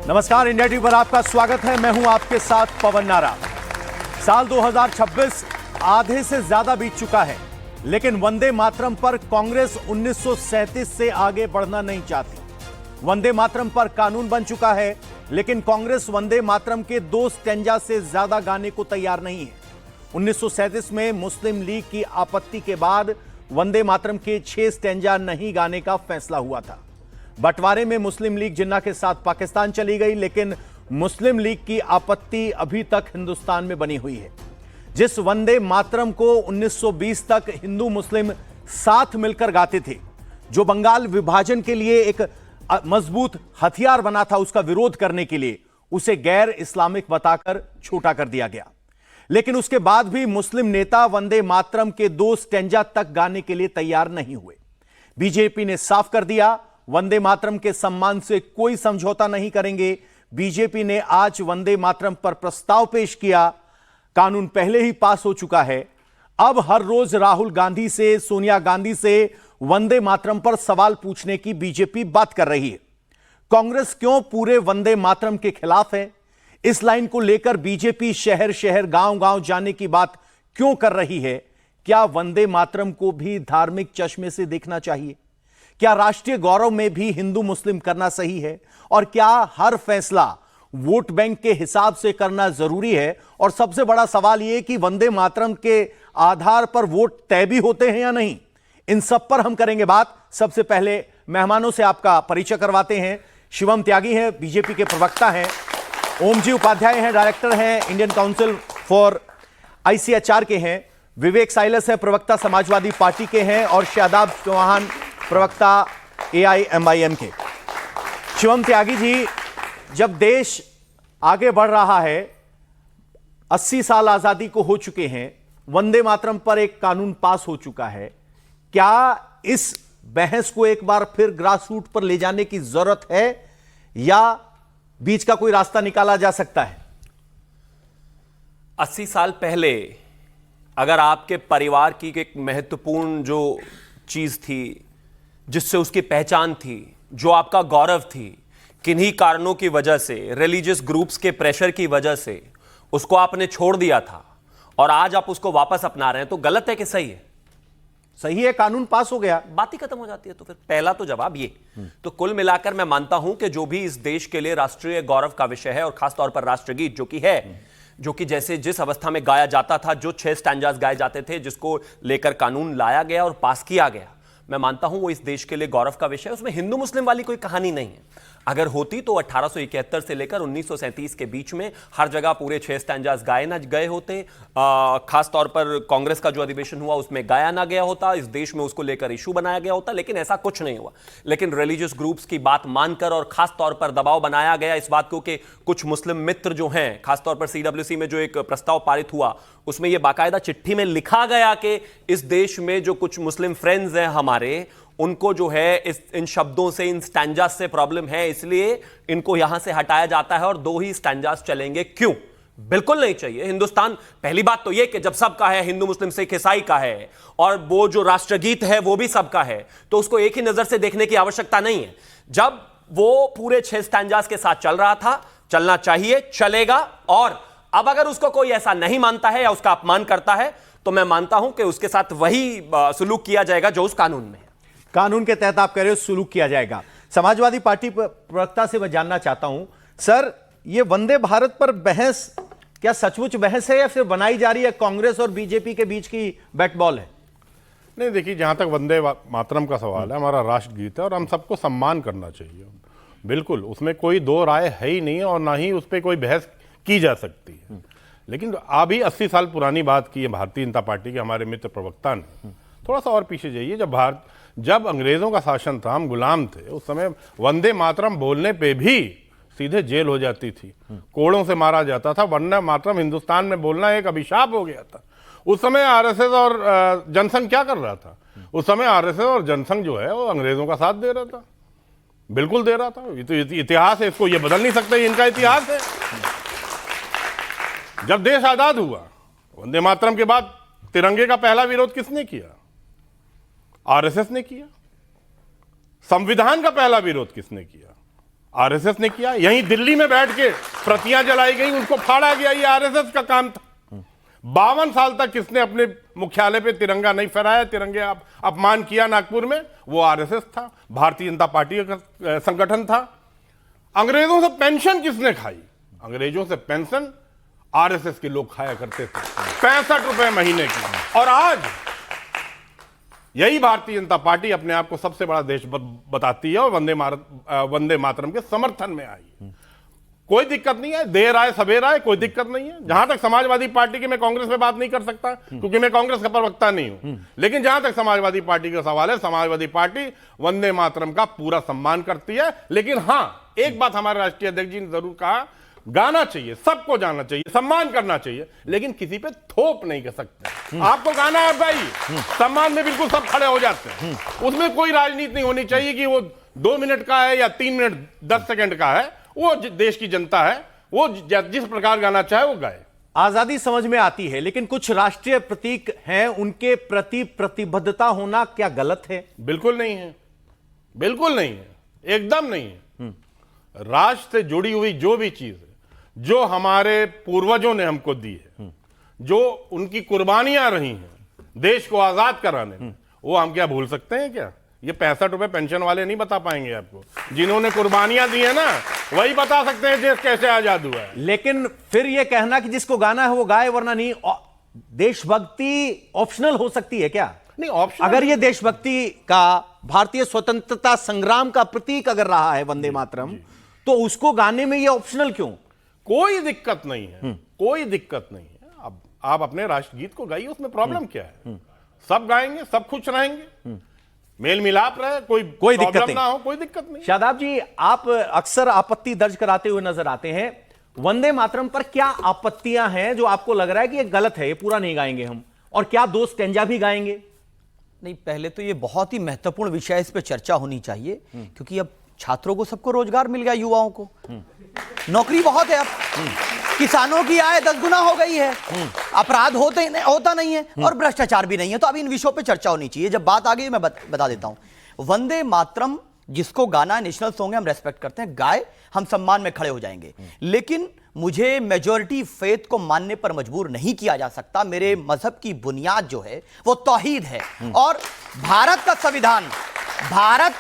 नमस्कार, India TV पर आपका स्वागत है। मैं हूं आपके साथ पवन नारा। साल 2026 आधे से ज्यादा बीत चुका है, लेकिन वंदे मातरम पर कांग्रेस 1937 से आगे बढ़ना नहीं चाहती। वंदे मातरम पर कानून बन चुका है, लेकिन कांग्रेस वंदे मातरम के 2 स्टैंजा से ज्यादा गाने को तैयार नहीं है। 1937 में मुस्लिम लीग की आपत्ति के बाद वंदे मातरम के 6 स्टैंजा नहीं गाने का फैसला हुआ था। बंटवारे में मुस्लिम लीग जिन्ना के साथ पाकिस्तान चली गई, लेकिन मुस्लिम लीग की आपत्ति अभी तक हिंदुस्तान में बनी हुई है। जिस वंदे मातरम को 1920 तक हिंदू मुस्लिम साथ मिलकर गाते थे, जो बंगाल विभाजन के लिए एक मजबूत हथियार बना था उसका विरोध करने के लिए, उसे गैर इस्लामिक बताकर छोटा कर दिया गया। लेकिन उसके बाद भी मुस्लिम नेता वंदे मातरम के 2 स्टैंजा तक गाने के लिए तैयार नहीं हुए। बीजेपी ने साफ कर दिया, वंदे मातरम के सम्मान से कोई समझौता नहीं करेंगे। बीजेपी ने आज वंदे मातरम पर प्रस्ताव पेश किया। कानून पहले ही पास हो चुका है। अब हर रोज राहुल गांधी से, सोनिया गांधी से वंदे मातरम पर सवाल पूछने की बीजेपी बात कर रही है। कांग्रेस क्यों पूरे वंदे मातरम के खिलाफ है? इस लाइन को लेकर बीजेपी शहर शहर, गांव गांव जाने की बात क्यों कर रही है? क्या वंदे मातरम को भी धार्मिक चश्मे से देखना चाहिए? क्या राष्ट्रीय गौरव में भी हिंदू मुस्लिम करना सही है? और क्या हर फैसला वोट बैंक के हिसाब से करना जरूरी है? और सबसे बड़ा सवाल यह कि वंदे मातरम के आधार पर वोट तय भी होते हैं या नहीं? इन सब पर हम करेंगे बात। सबसे पहले मेहमानों से आपका परिचय करवाते हैं। शिवम त्यागी हैं, बीजेपी के प्रवक्ता हैं। ओमजी उपाध्याय हैं, डायरेक्टर हैं, इंडियन काउंसिल फॉर ICHR के हैं। विवेक साइलस है, प्रवक्ता समाजवादी पार्टी के हैं। और शादाब चौहान, प्रवक्ता AIMIM के। शिवम त्यागी जी, जब देश आगे बढ़ रहा है, 80 साल आजादी को हो चुके हैं, वंदे मातरम पर एक कानून पास हो चुका है, क्या इस बहस को एक बार फिर ग्रास रूट पर ले जाने की जरूरत है या बीच का कोई रास्ता निकाला जा सकता है? 80 साल पहले अगर आपके परिवार की एक महत्वपूर्ण जो चीज थी, जिससे उसकी पहचान थी, जो आपका गौरव थी, किन्हीं कारणों की वजह से, रिलीजियस ग्रुप्स के प्रेशर की वजह से उसको आपने छोड़ दिया था और आज आप उसको वापस अपना रहे हैं, तो गलत है कि सही है? सही है, कानून पास हो गया, बात ही खत्म हो जाती है। तो फिर पहला तो जवाब ये। तो कुल मिलाकर मैं मानता हूं कि जो भी इस देश के लिए राष्ट्रीय गौरव का विषय है, और खासतौर पर राष्ट्रगीत जो कि जैसे जिस अवस्था में गाया जाता था, जो 6 स्टैंजास गाए जाते थे, जिसको लेकर कानून लाया गया और पास किया गया, मैं मानता हूं वो इस देश के लिए गौरव का विषय है। उसमें हिंदू मुस्लिम वाली कोई कहानी नहीं है। अगर होती तो 1871 से लेकर 1937 के बीच में हर जगह पूरे 6 स्टैंजास गाए ना गए होते। खास तौर पर कांग्रेस का जो अधिवेशन हुआ उसमें गाया ना गया होता, इस देश में उसको लेकर इशू बनाया गया होता, लेकिन ऐसा कुछ नहीं हुआ। लेकिन रिलीजियस ग्रुप्स की बात मानकर और खास तौर पर दबाव बनाया गया इस बात को कि कुछ मुस्लिम मित्र जो हैं, खासतौर पर CWC में जो एक प्रस्ताव पारित हुआ, उसमें यह बाकायदा चिट्ठी में लिखा गया कि इस देश में जो कुछ मुस्लिम फ्रेंड्स हैं हमारे, उनको जो है इन शब्दों से, इन स्टैंजास से प्रॉब्लम है, इसलिए इनको यहां से हटाया जाता है और 2 ही स्टैंजास चलेंगे। क्यों? बिल्कुल नहीं चाहिए। हिंदुस्तान, पहली बात तो यह कि जब सबका है, हिंदू मुस्लिम सिख ईसाई का है, और वो जो राष्ट्रगीत है वो भी सबका है, तो उसको एक ही नजर से देखने की आवश्यकता नहीं है। जब वो पूरे 6 स्टैंजास के साथ चल रहा था, चलना चाहिए, चलेगा। और अब अगर उसको कोई ऐसा नहीं मानता है या उसका अपमान करता है, तो मैं मानता हूं कि उसके साथ वही सुलूक किया जाएगा जो उस कानून में है। कानून के तहत आप कह रहे हो सुलूक किया जाएगा। समाजवादी पार्टी प्रवक्ता से मैं जानना चाहता हूं, सर, ये वंदे भारत पर बहस क्या सचमुच बहस है या फिर बनाई जा रही है? कांग्रेस और बीजेपी के बीच की बैट बॉल है? नहीं, देखिए, जहां तक वंदे मातरम का सवाल है, हमारा राष्ट्रगीत है और हम सबको सम्मान करना चाहिए। बिल्कुल, उसमें कोई 2 राय है ही नहीं, और ना ही उस पर कोई बहस की जा सकती है। लेकिन अभी 80 साल पुरानी बात की है भारतीय जनता पार्टी के हमारे मित्र प्रवक्ता ने। थोड़ा सा और पीछे जाइए। जब अंग्रेजों का शासन था, हम गुलाम थे, उस समय वंदे मातरम बोलने पे भी सीधे जेल हो जाती थी, कोड़ों से मारा जाता था। वंदे मातरम हिंदुस्तान में बोलना एक अभिशाप हो गया था। उस समय RSS और जनसंघ क्या कर रहा था? उस समय RSS और जनसंघ जो है वो अंग्रेजों का साथ दे रहा था, बिल्कुल दे रहा था। ये तो इतिहास है, इसको ये बदल नहीं सकते, इनका इतिहास है। जब देश आजाद हुआ, वंदे मातरम के बाद तिरंगे का पहला विरोध किसने किया? RSS ने किया। संविधान का पहला विरोध किसने किया? आरएसएस ने किया। यहीं दिल्ली में बैठ के प्रतियां जलाई गई, उनको फाड़ा गया, ये आरएसएस का काम था। 52 साल तक किसने अपने मुख्यालय पे तिरंगा नहीं फहराया, तिरंगे अपमान किया नागपुर में, वो आरएसएस था, भारतीय जनता पार्टी का संगठन था। अंग्रेजों से पेंशन किसने खाई? अंग्रेजों से पेंशन आरएसएस के लोग खाया करते थे, 65 रुपए महीने की। और आज यही भारतीय जनता पार्टी अपने आप को सबसे बड़ा देश बताती है और वंदे मातरम के समर्थन में आई। कोई दिक्कत नहीं है, देर आए सवेर आए, कोई दिक्कत नहीं है। जहां तक समाजवादी पार्टी की, मैं कांग्रेस में बात नहीं कर सकता क्योंकि मैं कांग्रेस का प्रवक्ता नहीं हूं, लेकिन जहां तक समाजवादी पार्टी का सवाल है, समाजवादी पार्टी वंदे मातरम का पूरा सम्मान करती है। लेकिन हां, एक बात हमारे राष्ट्रीय अध्यक्ष जी ने जरूर कहा, गाना चाहिए, सबको जाना चाहिए, सम्मान करना चाहिए, लेकिन किसी पे थोप नहीं कर सकते। आपको गाना है भाई, सम्मान में बिल्कुल सब खड़े हो जाते हैं। उसमें कोई राजनीति नहीं होनी चाहिए कि वो 2 मिनट का है या 3 मिनट 10 सेकंड का है। वो देश की जनता है, वो जिस प्रकार गाना चाहे वो गाए। आजादी समझ में आती है, लेकिन कुछ राष्ट्रीय प्रतीक हैं, उनके प्रति प्रतिबद्धता होना क्या गलत है? बिल्कुल नहीं है, बिल्कुल नहीं है, एकदम नहीं है। राष्ट्र से जुड़ी हुई जो भी चीज है, जो हमारे पूर्वजों ने हमको दी है, जो उनकी कुर्बानियां रही हैं देश को आजाद कराने में, वो हम क्या भूल सकते हैं क्या? ये 65 रुपए पेंशन वाले नहीं बता पाएंगे आपको। जिन्होंने कुर्बानियां दी है ना, वही बता सकते हैं देश कैसे आजाद हुआ है। लेकिन फिर यह कहना कि जिसको गाना है वो गाए वरना नहीं, देशभक्ति ऑप्शनल हो सकती है क्या? नहीं, ऑप्शन अगर ये देशभक्ति का, भारतीय स्वतंत्रता संग्राम का प्रतीक अगर रहा है वंदे मातरम, तो उसको गाने में ये ऑप्शनल क्यों? कोई दिक्कत नहीं है, कोई दिक्कत नहीं है। अब आप अपने राष्ट्रगीत को गाइए, उसमें प्रॉब्लम क्या है? सब गाएंगे, सब खुश रहेंगे, मेल मिलाप रहे, कोई दिक्कत ना हो, कोई दिक्कत नहीं। शादाब जी, आप अक्सर आपत्ति दर्ज कराते हुए नजर आते हैं। वंदे मातरम पर क्या आपत्तियां हैं जो आपको लग रहा है कि ये गलत है, ये पूरा नहीं गाएंगे हम, और क्या 2 स्टैंजा भी गाएंगे? नहीं, पहले तो ये बहुत ही महत्वपूर्ण विषय, इस पे चर्चा होनी चाहिए, क्योंकि अब छात्रों को सबको रोजगार मिल गया, युवाओं को नौकरी बहुत है। अब किसानों की आय 10 गुना हो गई है, अपराध होता नहीं है और भ्रष्टाचार भी नहीं है। तो अब इन विषयों पे चर्चा होनी चाहिए। जब बात आ गई, मैं बता देता हूं। वंदे मातरम जिसको गाना नेशनल सॉन्ग है, हम रेस्पेक्ट करते हैं, गाए, हम सम्मान में खड़े हो जाएंगे। लेकिन मुझे मेजॉरिटी फेथ को मानने पर मजबूर नहीं किया जा सकता। मेरे मजहब की बुनियाद जो है वो तौहीद है, और भारत का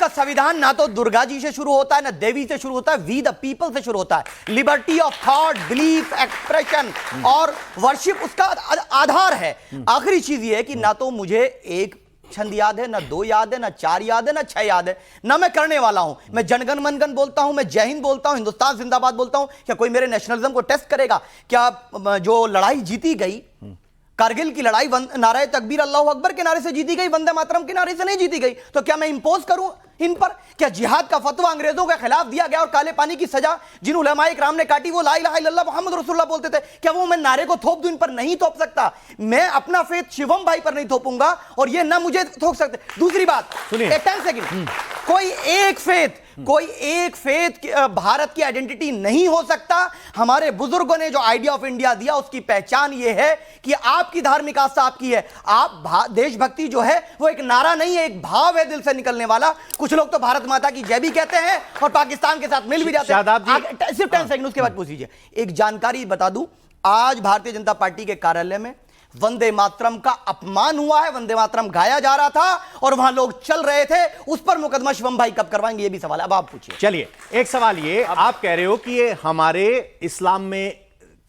संविधान ना तो दुर्गा जी से शुरू होता है, ना देवी से शुरू होता है, वी द पीपल से शुरू होता है। Liberty of thought, belief, expression और वर्शिप उसका आधार है। आखिरी चीज ये है कि ना तो मुझे एक छंद याद है, ना 2 याद है, ना 4 याद है, ना 6 याद है, ना मैं करने वाला हूं। मैं जनगण मनगण बोलता हूं, मैं जय हिंद बोलता हूं, हिंदुस्तान जिंदाबाद बोलता हूं। क्या कोई मेरे नेशनलिज्म को टेस्ट करेगा? क्या जो लड़ाई जीती गई, कारगिल की लड़ाई नारे तकबीर अल्लाहु अकबर के नारे से जीती गई, वंदे मातरम के नारे से नहीं जीती गई? तो क्या मैं इंपोज करूं इन पर? क्या जिहाद का फतवा अंग्रेजों के खिलाफ दिया गया और काले पानी की सजा जिन उलमाए इकराम ने काटी, वो ला इलाहा इल्लल्लाह मुहम्मद रसूलुल्लाह बोलते थे, क्या वो मैं नारे को थोप दूं? इन पर नहीं थोप सकता। मैं अपना फेथ शिवम भाई पर नहीं थोपूंगा और ये ना मुझे थोप सकते। दूसरी बात, सुनिए, 10 सेकंड, कोई एक फेथ भारत की आइडेंटिटी नहीं हो सकता। हमारे बुजुर्गों ने जो आइडिया ऑफ इंडिया दिया, उसकी पहचान यह है कि आपकी धार्मिक आस्था आपकी है। आप देशभक्ति जो है वो एक नारा नहीं है, एक भाव है दिल से निकलने वाला। कुछ लोग तो भारत माता की जय भी कहते हैं और पाकिस्तान के साथ मिल भी जाते हैं। सिर्फ 10 सेकंड, उसके बाद पूछ लीजिए। एक जानकारी बता दूं, आज भारतीय जनता पार्टी के कार्यालय में वंदे मातरम का अपमान हुआ है। वंदे मातरम गाया जा रहा था और वहां लोग चल रहे थे। उस पर मुकदमा शिवम भाई कब करवाएंगे, ये भी सवाल है। अब आप पूछिए। चलिए, एक सवाल ये, आप कह रहे हो कि ये हमारे इस्लाम में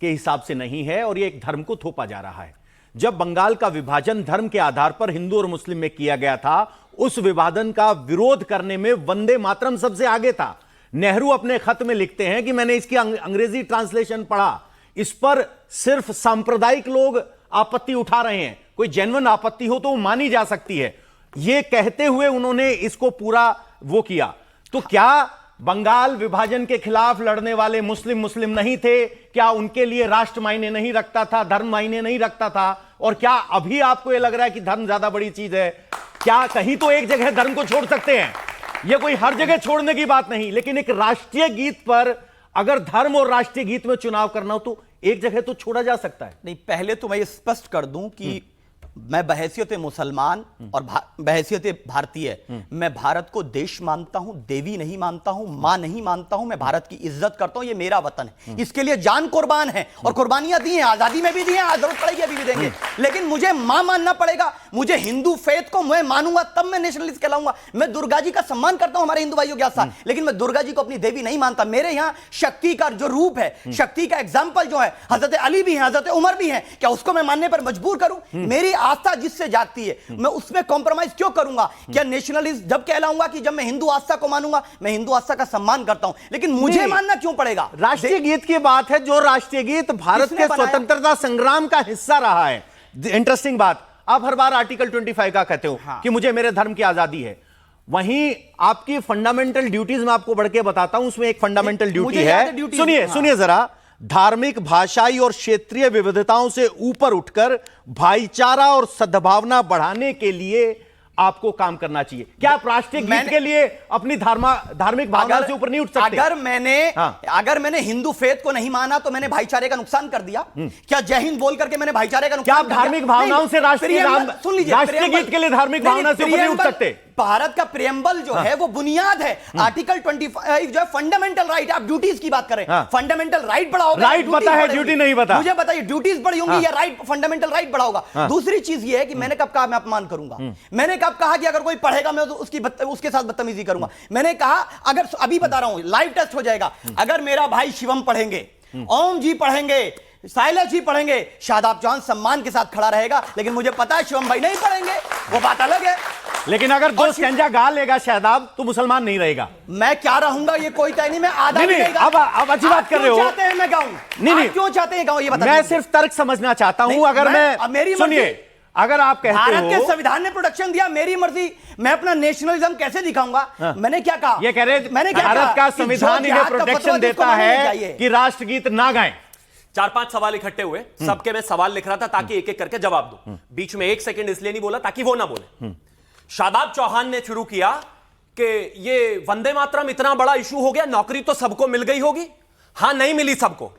के हिसाब से नहीं है और ये एक धर्म को थोपा जा रहा है। जब बंगाल का विभाजन धर्म के आधार पर हिंदू और मुस्लिम में किया गया था, उस विभाजन का विरोध करने में वंदे मातरम सबसे आगे था। नेहरू अपने खत में लिखते हैं कि मैंने इसकी अंग्रेजी ट्रांसलेशन पढ़ा, इस पर सिर्फ सांप्रदायिक लोग आपत्ति उठा रहे हैं, कोई जेन्युइन आपत्ति हो तो वो मानी जा सकती है। ये कहते हुए उन्होंने इसको पूरा वो किया। तो क्या बंगाल विभाजन के खिलाफ लड़ने वाले मुस्लिम नहीं थे? क्या उनके लिए राष्ट्र मायने नहीं रखता था, धर्म मायने नहीं रखता था? और क्या अभी आपको यह लग रहा है कि धर्म ज्यादा बड़ी चीज है? क्या कहीं तो एक जगह धर्म को छोड़ सकते हैं, यह कोई हर जगह छोड़ने की बात नहीं, लेकिन एक राष्ट्रीय गीत पर अगर धर्म और राष्ट्रीय गीत में चुनाव करना हो तो एक जगह तो छोड़ा जा सकता है। नहीं, पहले तो मैं ये स्पष्ट कर दूं कि मैं बहैसियत मुसलमान और बहैसियत भारतीय मैं भारत को देश मानता हूं, देवी नहीं मानता हूं, मां नहीं मानता हूं। मैं भारत की इज्जत करता हूं, ये मेरा वतन है, इसके लिए जान कुर्बान है और कुर्बानियां दी हैं, आजादी में भी दी हैं, जरूरत पड़ेगी अभी भी देंगे। लेकिन मुझे मां मानना पड़ेगा, मुझे हिंदू फेथ को मैं मानूंगा तब मैं नेशनलिस्ट कहलाऊंगा। मैं दुर्गा जी का सम्मान करता हूं, हमारे हिंदू भाइयों के साथ, लेकिन मैं दुर्गा जी को अपनी देवी नहीं मानता। मेरे यहां शक्ति का जो रूप है, शक्ति का एग्जाम्पल जो है, हजरत अली भी है, हजरत उमर भी है, क्या उसको मैं मानने पर मजबूर करूं? मेरी आस्था जिससे जागती है मैं उसमें कॉम्प्रोमाइज क्यों करूंगा? क्या नेशनलिस्ट जब कहलाऊंगा कि जब मैं हिंदू आस्था को मानूंगा? मैं हिंदू आस्था का सम्मान करता हूं, लेकिन मुझे मानना क्यों पड़ेगा? राष्ट्रीय गीत की बात है, जो राष्ट्रीय गीत भारत के स्वतंत्रता संग्राम का हिस्सा रहा है। इंटरेस्टिंग बात, आप हर बार आर्टिकल 25 का कहते हो कि मुझे मेरे धर्म की आजादी है। वहीं आपकी फंडामेंटल ड्यूटीज में आपको बढ़ के बताता हूं, उसमें एक फंडामेंटल ड्यूटी है, सुनिए जरा। धार्मिक, भाषाई और क्षेत्रीय विविधताओं से ऊपर उठकर भाईचारा और सद्भावना बढ़ाने के लिए आपको काम करना चाहिए। क्या आप राष्ट्रीय गीत के लिए अपनी धार्मिक भावना से ऊपर नहीं उठ सकते? अगर मैंने हिंदू फेथ को नहीं माना तो मैंने भाईचारे का नुकसान कर दिया। क्या जय हिंद बोल करके मैंने भाईचारे का नुकसान? क्या आप धार्मिक भावनाओं से राष्ट्रीय गीत के लिए धार्मिक भावना से ऊपर नहीं उठ सकते? भारत का प्रियम्बल जो है वो बुनियाद है। आर्टिकल 25 जो है फंडामेंटल राइट। आप ड्यूटीज की बात करें, फंडामेंटल राइट बढ़ाओगे, राइट पता है, ड्यूटी नहीं पता। मुझे बताइए ड्यूटीज बढ़ी होंगी या राइट, फंडामेंटल राइट बढ़ा होगा? दूसरी चीज ये है कि मैंने कब कहा मैं अपमान करूंगा? मैंने कब कहा कि अगर कोई पढ़ेगा मैं तो उसके साथ बदतमीजी करूंगा? मैंने कहा, अगर अभी बता रहा हूं, लाइव टेस्ट हो जाएगा, अगर मेरा भाई शिवम पढ़ेंगे, ओम जी पढ़ेंगे, साइलेश जी पढ़ेंगे, शादाब चौहान सम्मान के साथ खड़ा रहेगा। लेकिन मुझे पता है शिवम भाई नहीं पढ़ेंगे, वो बात अलग है। लेकिन अगर दो स्कंजा गा लेगा शादाब तो मुसलमान नहीं रहेगा। मैं क्या रहूंगा ये कोई तय नहीं। मैं आधा नहीं, अब अच्छी बात कर रहे हो। चाहते हैं मैं गाऊं? नहीं, क्यों चाहते हैं गाऊं ये बताइए। मैं सिर्फ तर्क समझना चाहता हूं। अगर मैं सुनिए, अगर आप कहते हो भारत के संविधान ने प्रोटेक्शन दिया, मेरी मर्जी, मैं अपना नेशनलिज्म कैसे दिखाऊंगा? मैंने क्या कहा? ये कह रहे मैंने क्या भारत का संविधान इन्हें प्रोटेक्शन देता है कि राष्ट्रगीत ना गाएं। 4-5 सवाल इकट्ठे हुए, सबके मैं सवाल लिख रहा था ताकि एक एक करके जवाब दूं। बीच में 1 सेकंड इसलिए नहीं बोला ताकि वो ना बोले। शादाब चौहान ने शुरू किया कि ये वंदे मातरम इतना बड़ा इशू हो गया, नौकरी तो सबको मिल गई होगी। हां, नहीं मिली सबको,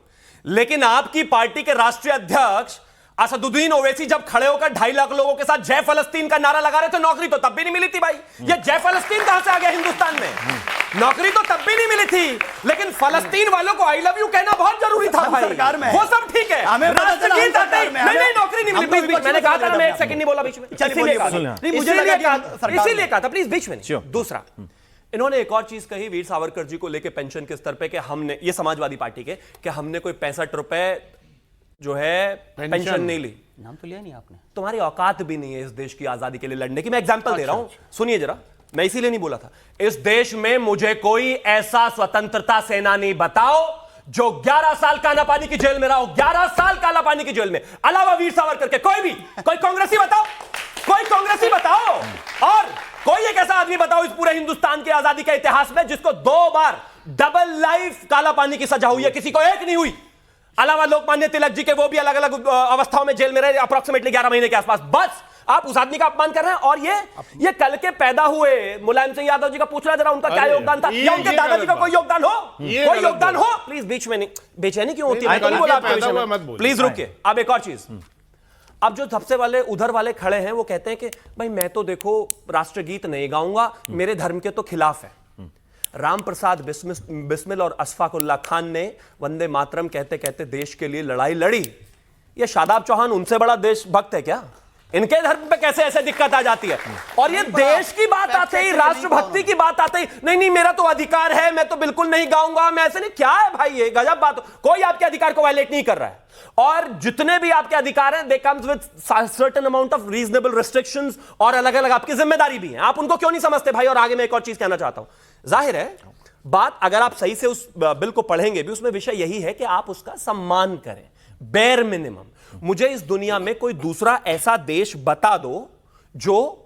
लेकिन आपकी पार्टी के राष्ट्रीय अध्यक्ष असदुद्दीन ओवैसी जब खड़े होकर 2.5 लाख लोगों के साथ जय फलस्तीन का नारा लगा रहे थे, नौकरी तो तब भी नहीं मिली थी भाई। ये जय फलस्तीन कहां से आ गया हिंदुस्तान में? नौकरी तो तब भी नहीं मिली थी, लेकिन फलस्तीन वालों को आई लव यू कहना बहुत जरूरी था भाई। सरकार में वो सब ठीक है, राष्ट्रगीत आते ही नहीं नौकरी नहीं मिली। मैंने कहा था, मैं 1 सेकंड नहीं बोला बीच में, इसीलिए कहा था प्लीज बीच में नहीं। दूसरा, इन्होंने एक और चीज कही वीर सावरकर जी को लेकर पेंशन के स्तर पे कि हमने, ये समाजवादी पार्टी के, कि हमने कोई 65 रुपए जो है पेंशन नहीं ली। नाम तो लिया नहीं आपने। तुम्हारी औकात भी नहीं है इस देश की आजादी के लिए लड़ने की। मैं एग्जांपल दे रहा हूं, सुनिए जरा। मैं इसीलिए नहीं बोला था, इस देश में मुझे कोई ऐसा स्वतंत्रता सेनानी बताओ जो 11 साल काला पानी की जेल में रहा हो, 11 साल काला पानी की जेल में, अलावा वीर सावरकर के। कोई भी, कोई कांग्रेसी बताओ, कोई कांग्रेसी बताओ, और कोई एक ऐसा आदमी बताओ इस पूरे हिंदुस्तान के आजादी के इतिहास में जिसको 2 बार डबल लाइफ काला पानी की सजा हुई है। किसी को एक नहीं हुई, अलावा लोकमान्य तिलक जी के, वो भी अलग अलग अवस्थाओं में जेल में रहे अप्रोक्सीमेटली 11 महीने के आसपास। बस आप उस आदमी का अपमान कर रहे हैं। और ये कल के पैदा हुए मुलायम सिंह यादव जी का पूछ रहा जरा, उनका क्या योगदान था, या उनके दादाजी का कोई योगदान हो? कोई योगदान हो? प्लीज बीच में नहीं, बेचैनी क्यों होती है? मैं तो नहीं बोला आपके विषय में, प्लीज रुकिए। अब एक और चीज, अब जो सबसे वाले उधर वाले खड़े हैं वो कहते हैं कि भाई मैं तो देखो राष्ट्रगीत नहीं गाऊंगा, मेरे धर्म के तो खिलाफ है। राम प्रसाद बिस्मिल और अशफाक उल्लाह खान ने वंदे मातरम कहते कहते देश के लिए लड़ाई लड़ी। ये शादाब चौहान उनसे बड़ा देशभक्त है क्या? इनके धर्म पे कैसे ऐसे दिक्कत आ जाती है? और ये देश की बात आते ही, राष्ट्रभक्ति की बात आते ही, नहीं मेरा तो अधिकार है, मैं तो बिल्कुल नहीं गाऊंगा, मैं ऐसे नहीं। क्या है भाई ये? गजब बात। कोई आपके अधिकार को वायलेट नहीं कर रहा है, और जितने भी आपके अधिकार हैं they comes with certain amount of reasonable restrictions, और अलग अलग आपकी जिम्मेदारी भी है। आप उनको क्यों नहीं समझते भाई? और आगे मैं एक और चीज कहना चाहता हूं। जाहिर है बात, अगर आप सही से उस बिल को पढ़ेंगे भी, उसमें विषय यही है कि आप उसका सम्मान करें, बेयर मिनिमम। मुझे इस दुनिया में कोई दूसरा ऐसा देश बता दो जो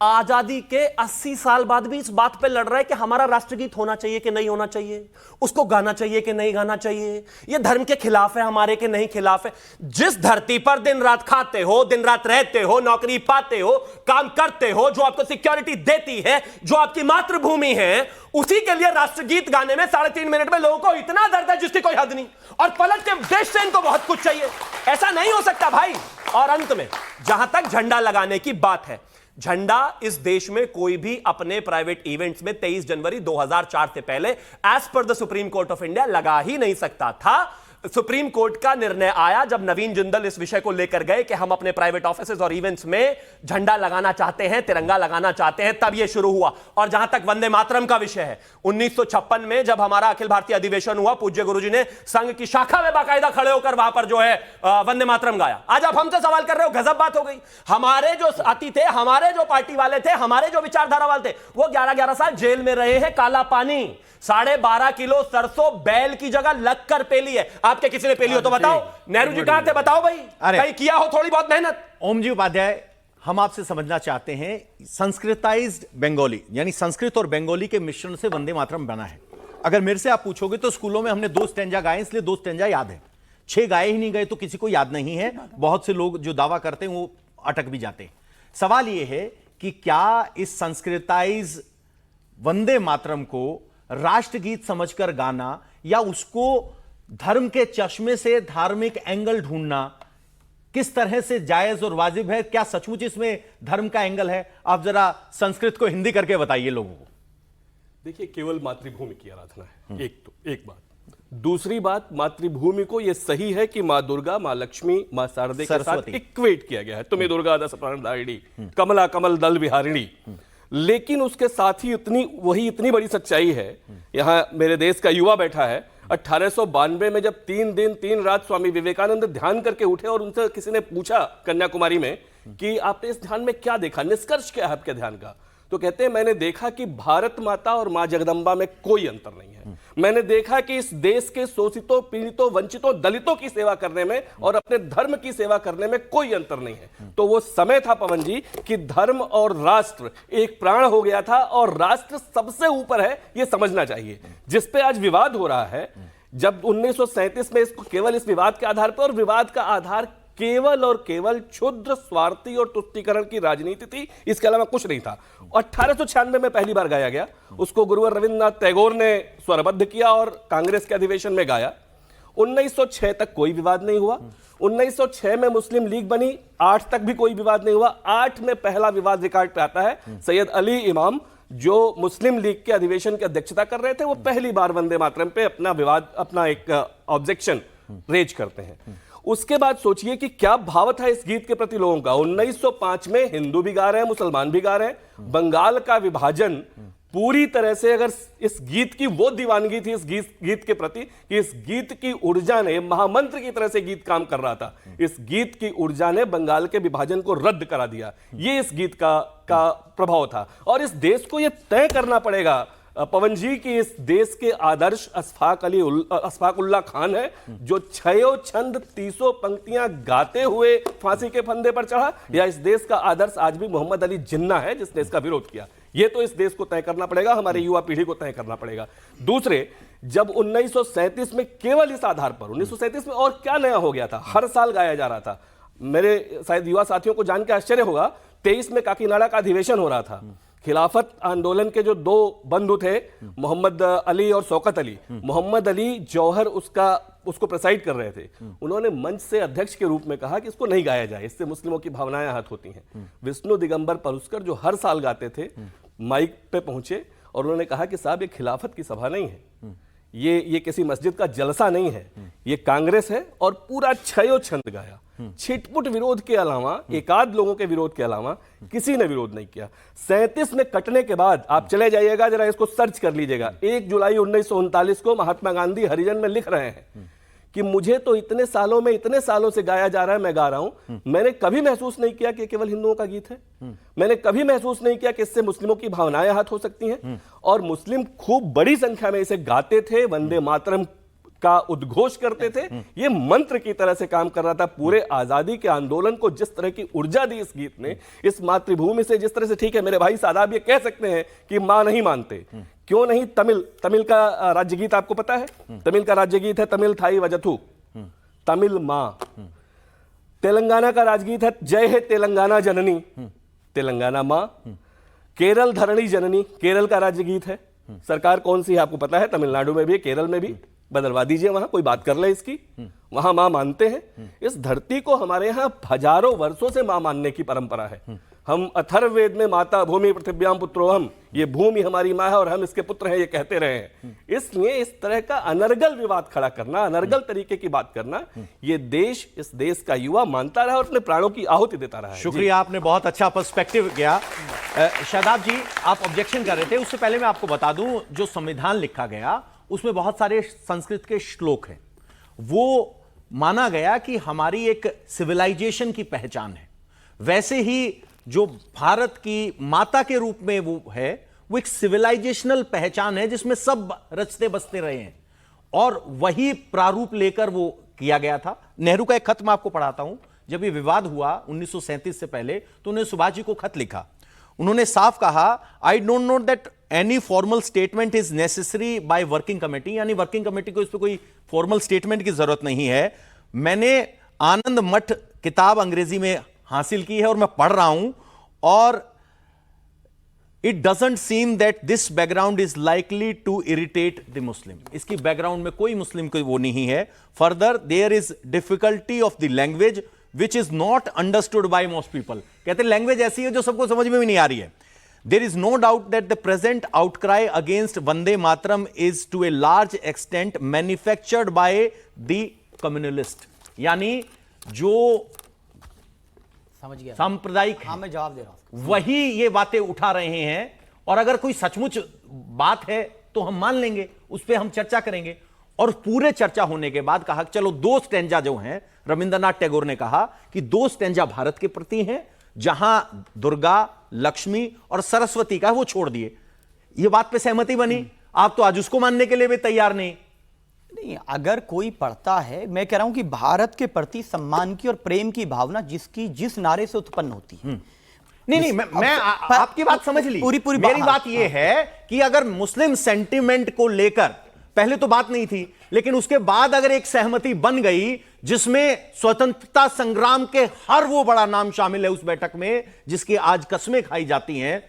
आजादी के 80 साल बाद भी इस बात पे लड़ रहा है कि हमारा राष्ट्रगीत होना चाहिए कि नहीं होना चाहिए, उसको गाना चाहिए कि नहीं गाना चाहिए, ये धर्म के खिलाफ है हमारे के नहीं खिलाफ है। जिस धरती पर दिन रात खाते हो, दिन रात रहते हो, नौकरी पाते हो, काम करते हो, जो आपको सिक्योरिटी देती है, जो आपकी मातृभूमि है, उसी के लिए राष्ट्रगीत गाने में 3.5 मिनट में लोगों को इतना दर्द है जिसकी कोई हद नहीं, और पलट के देश से इनको बहुत कुछ चाहिए। ऐसा नहीं हो सकता भाई। और अंत में जहां तक झंडा लगाने की बात है, झंडा इस देश में कोई भी अपने प्राइवेट इवेंट्स में 23 जनवरी 2004 से पहले as per the Supreme Court of India लगा ही नहीं सकता था। सुप्रीम कोर्ट का निर्णय आया जब नवीन जिंदल इस विषय को लेकर गए कि हम अपने प्राइवेट ऑफिसेज और इवेंट्स में झंडा लगाना चाहते हैं, तिरंगा लगाना चाहते हैं, तब यह शुरू हुआ। और जहां तक वंदे मातरम का विषय है, 1956 में जब हमारा अखिल भारतीय अधिवेशन हुआ, पूज्य गुरुजी ने संघ की शाखा में बाकायदा खड़े होकर वहां पर जो है वंदे मातरम गाया। आज आप हमसे सवाल कर रहे हो, गजब बात हो गई। हमारे जो साथी थे, हमारे जो पार्टी वाले थे, हमारे जो विचारधारा वाले थे, वो 11-11 साल जेल में रहे हैं। काला पानी 12.5 किलो सरसों बैल की जगह लग कर पेली है। आपके किसी ने पेली हो तो बताओ। नेहरू जी कहां थे बताओ भाई, कहीं किया हो थोड़ी बहुत मेहनत। ओम जी उपाध्याय, हम आपसे समझना चाहते हैं, संस्कृताइज्ड बंगाली यानी संस्कृत और बंगाली के मिश्रण से वंदे मातरम बना है। अगर मेरे से आप पूछोगे तो स्कूलों में हमने 2 स्टैंजा गाए, इसलिए 2 स्टैंजा याद है। 6 गाए ही नहीं गए तो किसी को याद नहीं है। बहुत से लोग जो दावा करते हैं वो अटक भी जाते हैं। सवाल यह है कि क्या इस संस्कृताइज वंदे मातरम को राष्ट्रगीत समझकर गाना या उसको धर्म के चश्मे से धार्मिक एंगल ढूंढना किस तरह से जायज और वाजिब है? क्या सचमुच इसमें धर्म का एंगल है? आप जरा संस्कृत को हिंदी करके बताइए लोगों को। देखिए, केवल मातृभूमि की आराधना है, एक बात। दूसरी बात, मातृभूमि को यह सही है कि मां दुर्गा, मां लक्ष्मी, मां शारदे के साथ इक्वेट किया गया है। तुम्हें दुर्गा दस प्राणधारिणी, कमला कमल दल विहारिणी। लेकिन उसके साथ ही इतनी बड़ी सच्चाई है। यहां मेरे देश का युवा बैठा है, 1892 में जब 3 दिन 3 रात स्वामी विवेकानंद ध्यान करके उठे और उनसे किसी ने पूछा कन्याकुमारी में कि आपने इस ध्यान में क्या देखा, निष्कर्ष क्या है आपके ध्यान का? तो कहते हैं, मैंने देखा कि भारत माता और मां जगदंबा में कोई अंतर नहीं है। मैंने देखा कि इस देश के शोषितों, पीड़ितों, वंचितों, दलितों की सेवा करने में और अपने धर्म की सेवा करने में कोई अंतर नहीं है। तो वो समय था पवन जी कि धर्म और राष्ट्र एक प्राण हो गया था और राष्ट्र सबसे ऊपर है, ये समझना चाहिए। जिस पे आज विवाद हो रहा है, जब 1937 में इसको केवल इस विवाद के आधार पर, और विवाद का आधार केवल और केवल क्षुद्र, स्वार्थी और तुष्टीकरण की राजनीति थी, इसके अलावा कुछ नहीं था। 1896 में पहली बार गाया गया, उसको गुरुवर रविंद्रनाथ टैगोर ने स्वरबद्ध किया और कांग्रेस के अधिवेशन में गाया। 1906 तक कोई विवाद नहीं हुआ। 1906 में मुस्लिम लीग बनी, 8 तक भी कोई विवाद नहीं हुआ। 8 में पहला विवाद रिकॉर्ड पे आता है। सैयद अली इमाम, जो मुस्लिम लीग के अधिवेशन की अध्यक्षता कर रहे थे, वो पहली बार वंदे मातरम पे अपना एक ऑब्जेक्शन रेज करते हैं। उसके बाद सोचिए कि क्या भाव था इस गीत के प्रति लोगों का। 1905 में हिंदू भी गा रहे हैं, मुसलमान भी गा रहे हैं। बंगाल का विभाजन पूरी तरह से, अगर इस गीत की वो दीवानगी थी इस गीत के प्रति कि इस गीत की ऊर्जा ने, महामंत्र की तरह से गीत काम कर रहा था, इस गीत की ऊर्जा ने बंगाल के विभाजन को रद्द करा दिया। ये इस गीत का प्रभाव था। और इस देश को यह तय करना पड़ेगा पवन जी कि इस देश के आदर्श अशफाक उल्लाह खान है, जो 6 छंद 30 पंक्तियां गाते हुए फांसी के फंदे पर चढ़ा, या इस देश का आदर्श आज भी मोहम्मद अली जिन्ना है जिसने इसका विरोध किया। ये तो इस देश को तय करना पड़ेगा, हमारे युवा पीढ़ी को तय करना पड़ेगा। दूसरे, जब 1937 में केवल इस आधार पर, 1937 में और क्या नया हो गया था, हर साल गाया जा रहा था। मेरे शायद युवा साथियों को जान के आश्चर्य होगा, 23 में काकीनाडा का अधिवेशन हो रहा था। खिलाफत आंदोलन के जो 2 बंधु थे, मोहम्मद अली और शौकत अली, मोहम्मद अली जौहर उसको प्रेसाइड कर रहे थे। उन्होंने मंच से अध्यक्ष के रूप में कहा कि इसको नहीं गाया जाए, इससे मुस्लिमों की भावनाएं आहत होती हैं। विष्णु दिगंबर पलुस्कर, जो हर साल गाते थे, माइक पे पहुंचे और उन्होंने कहा कि साहब, ये खिलाफत की सभा नहीं है, ये किसी मस्जिद का जलसा नहीं है, ये कांग्रेस है। और पूरा 6 छंद गाया। छिटपुट विरोध के अलावा, एकाध लोगों के विरोध के अलावा किसी ने विरोध नहीं किया। 37 में कटने के बाद आप चले जाइएगा, जरा इसको सर्च कर लीजिएगा, 1 जुलाई 1939 को महात्मा गांधी हरिजन में लिख रहे हैं कि मुझे तो इतने सालों से गाया जा रहा है, मैं गा रहा हूं, मैंने कभी महसूस नहीं किया कि केवल हिंदुओं का गीत है। मैंने कभी महसूस नहीं किया कि इससे मुस्लिमों की भावनाएं आहत हो सकती हैं। और मुस्लिम खूब बड़ी संख्या में इसे गाते थे, वंदे मातरम का उद्घोष करते थे। ये मंत्र की तरह से काम कर रहा था। पूरे आजादी के आंदोलन को जिस तरह की ऊर्जा दी इस गीत ने, इस मातृभूमि से जिस तरह से, ठीक है मेरे भाई सादाब ये कह सकते हैं कि मां नहीं मानते, क्यों नहीं, तमिल का राज्य गीत आपको पता है? तमिल का राज्य गीत है तमिल थाई वजथु, तमिल मां। तेलंगाना का राजगीत है जय है तेलंगाना जननी, तेलंगाना मां। केरल धरणी जननी, केरल का राज्य गीत है। सरकार कौन सी है आपको पता है? तमिलनाडु में भी, केरल में भी, बदलवा दीजिए, वहां कोई बात कर ले इसकी। वहां मां मानते हैं। इस धरती को हमारे यहाँ हजारों वर्षों से मां मानने की परंपरा है। हम अथर्ववेद में माता भूमि पृथिव्याम पुत्रोहम, ये भूमि हमारी मां है और हम इसके पुत्र हैं, ये कहते रहे हैं। इसलिए इस तरह का अनर्गल विवाद खड़ा करना, अनर्गल तरीके की बात करना, ये देश, इस देश का युवा मानता रहा और अपने प्राणों की आहुति देता रहा है। शुक्रिया, आपने बहुत अच्छा पर्सपेक्टिव किया। शादाब जी, आप ऑब्जेक्शन कर रहे थे, उससे पहले मैं आपको बता दूं, जो संविधान लिखा गया उसमें बहुत सारे संस्कृत के श्लोक हैं। वो माना गया कि हमारी एक सिविलाइजेशन की पहचान है। वैसे ही जो भारत की माता के रूप में वो है, वो एक सिविलाइजेशनल पहचान है जिसमें सब रचते बसते रहे हैं, और वही प्रारूप लेकर वो किया गया था। नेहरू का एक खत मैं आपको पढ़ाता हूं। जब ये विवाद हुआ 1937 से पहले, तो उन्होंने सुभाष जी को खत लिखा। उन्होंने साफ कहा, I don't know that any formal statement is necessary by working committee, यानी वर्किंग कमेटी को इस पर कोई फॉर्मल स्टेटमेंट की जरूरत नहीं है। मैंने आनंद मठ किताब अंग्रेजी में हासिल की है और मैं पढ़ रहा हूं, और it doesn't seem that this background is likely to irritate the Muslim. इसकी बैकग्राउंड में कोई मुस्लिम को वो नहीं है। Further there is difficulty of the language which is not understood by most people. कहते लैंग्वेज ऐसी है जो सबको समझ में भी नहीं आ रही है। There is no doubt that the present outcry against Vande Mataram is to a large extent manufactured by the communalist, यानी जो समझ गया, सांप्रदायिक, हाँ मैं जवाब दे रहा हूं, वही ये बातें उठा रहे हैं। और अगर कोई सचमुच बात है तो हम मान लेंगे, उस पर हम चर्चा करेंगे। और पूरे चर्चा होने के बाद कहा चलो 2 स्टैंजा जो हैं, रविंद्रनाथ टैगोर ने कहा कि 2 स्टैंजा भारत के प्रति हैं, जहां दुर्गा, लक्ष्मी और सरस्वती का वो छोड़ दिए। ये बात पे सहमति बनी। आप तो आज उसको मानने के लिए भी तैयार नहीं। नहीं, अगर कोई पढ़ता है, मैं कह रहा हूं कि भारत के प्रति सम्मान की और प्रेम की भावना जिसकी जिस नारे से उत्पन्न होती है। नहीं, मैं आपकी बात समझ ली। पूरी मेरी बात यह है कि अगर मुस्लिम सेंटिमेंट को लेकर पहले तो बात नहीं थी, लेकिन उसके बाद अगर एक सहमति बन गई जिसमें स्वतंत्रता संग्राम के हर वो बड़ा नाम शामिल है उस बैठक में जिसकी आज कस्में खाई जाती हैं,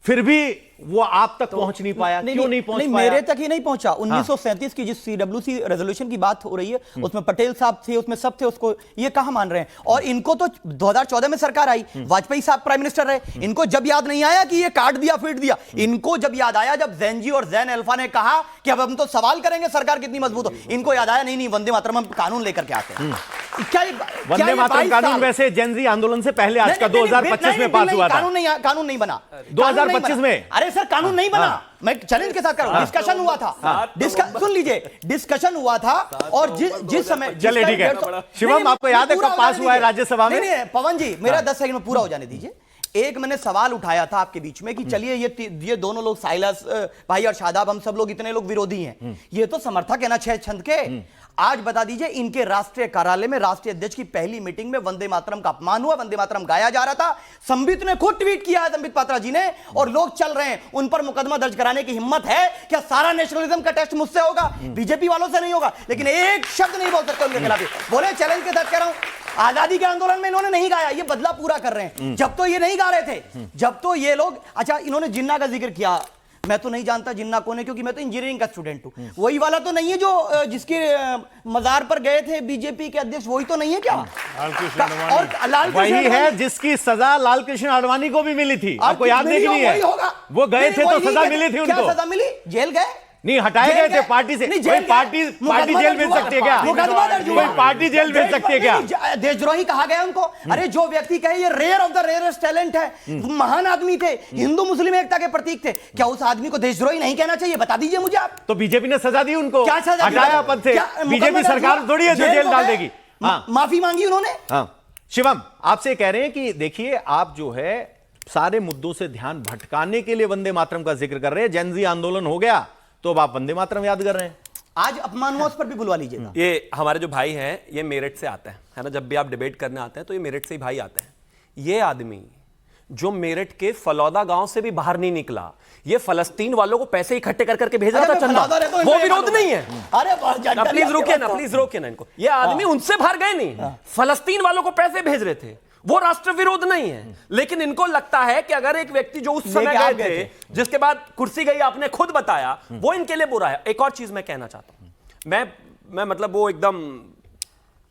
फिर भी वो आप तक पहुंच नहीं पाया। क्यों नहीं पहुंच पाया? मेरे तक ही नहीं पहुंचा। 1937 की जिस CWC रेजोल्यूशन की बात हो रही है, उसमें पटेल साहब थे, उसमें सब थे, उसको ये कहां मान रहे हैं? और इनको तो 2014 में सरकार आई, वाजपेयी साहब प्राइम मिनिस्टर रहे, इनको जब याद नहीं आया कि ये काट दिया फीट दिया। इनको जब याद आया जब जैन जी और जैन अल्फा ने कहा कि अब हम तो सवाल करेंगे सरकार कितनी मजबूत हो, इनको याद आया नहीं वंदे मातरम हम कानून लेकर के आते हैं। वंदे मातरम कानून वैसे जेन ज़ी आंदोलन से पहले आज का 2025 में पास हुआ था। कानून नहीं बना 2025 में। अरे सर कानून नहीं बना, मैं चैलेंज के साथ कर रहा हूं। डिस्कशन हुआ था, सुन लीजिए, डिस्कशन हुआ था। और जिस समय, चलिए ठीक है। शिवम, आपको याद है कब पास हुआ है राज्यसभा में? नहीं, पवन जी मेरा 10 सेकंड में पूरा हो जाने दीजिए। एक मैंने सवाल उठाया था आपके बीच में कि चलिए ये दोनों लोग, साइलस भाई और शादाब, हम सब लोग इतने लोग विरोधी हैं, ये तो समर्थक है ना 6 छंद के। आज बता दीजिए, इनके राष्ट्रीय कार्यालय में राष्ट्रीय अध्यक्ष की पहली मीटिंग में वंदे मातरम का अपमान हुआ, वंदे मातरम गाया जा रहा था। संबित ने खुद ट्वीट किया है, संबित पात्रा जी ने, और लोग चल रहे हैं। उन पर मुकदमा दर्ज कराने की हिम्मत है क्या? सारा नेशनलिज्म का टेस्ट मुझसे होगा, बीजेपी वालों से नहीं होगा, लेकिन एक शब्द नहीं बोल सकते उनके खिलाफ। बोले चैलेंज के साथ कह रहा हूं, आजादी के आंदोलन में इन्होंने नहीं गाया, ये बदला पूरा कर रहे हैं। जब तो ये नहीं गा रहे थे, जब तो ये लोग, अच्छा इन्होंने जिन्ना का जिक्र किया, मैं तो नहीं जानता जिन्ना कौन है, क्योंकि मैं तो इंजीनियरिंग का स्टूडेंट हूं। वही वाला तो नहीं है जो जिसके मजार पर गए थे बीजेपी के अध्यक्ष, वही तो नहीं है क्या? और लाल वही है जिसकी सजा लाल कृष्ण आडवाणी को भी मिली थी, आपको याद नहीं है? वो गए थे तो सजा मिली थी उनको। सजा मिली? जेल गए? नहीं, हटाए गए थे पार्टी से। पार्टी जेल मिल सकती है क्या? कोई पार्टी जेल मिल सकती है क्या? देशद्रोही कहा गया उनको। अरे जो व्यक्ति कहे ये rare of the rarest talent है, महान आदमी थे, हिंदू मुस्लिम एकता के प्रतीक थे, क्या उस आदमी को देशद्रोही नहीं कहना चाहिए? बता दीजिए मुझे आप। तो बीजेपी ने सजा दी उनको, क्या सजा? हटाया पद से। बीजेपी सरकार थोड़ी है जो जेल डाल देगी। माफी मांगी उन्होंने। शिवम, आपसे कह रहे हैं कि देखिए, आप जो है सारे मुद्दों से ध्यान भटकाने के लिए वंदे मातरम का जिक्र कर रहे हैं। जेन ज़ी आंदोलन हो गया तो अब आप वंदे मातरम याद कर रहे हैं। आज अपमान हुआ, उस पर भी बुलवा लीजिएगा। ये हमारे जो भाई हैं, ये मेरठ से आते हैं, है ना? जब भी आप डिबेट करने आते हैं तो ये मेरठ से ही भाई आते हैं। ये आदमी जो मेरठ के फलौदा गांव से भी बाहर नहीं निकला, ये फलस्तीन वालों को पैसे इकट्ठे कर करके भेज रहा था चंदा, वो विरोध नहीं है। अरे प्लीज रोकिए ना इनको। ये आदमी उनसे बाहर गए नहीं, फलस्तीन वालों को पैसे भेज रहे थे, वो राष्ट्र विरोध नहीं है। लेकिन इनको लगता है कि अगर एक व्यक्ति जो उस समय गए थे, जिसके बाद कुर्सी गई, आपने खुद बताया, वो इनके लिए बुरा है। एक और चीज मैं कहना चाहता हूं, मैं मतलब वो एकदम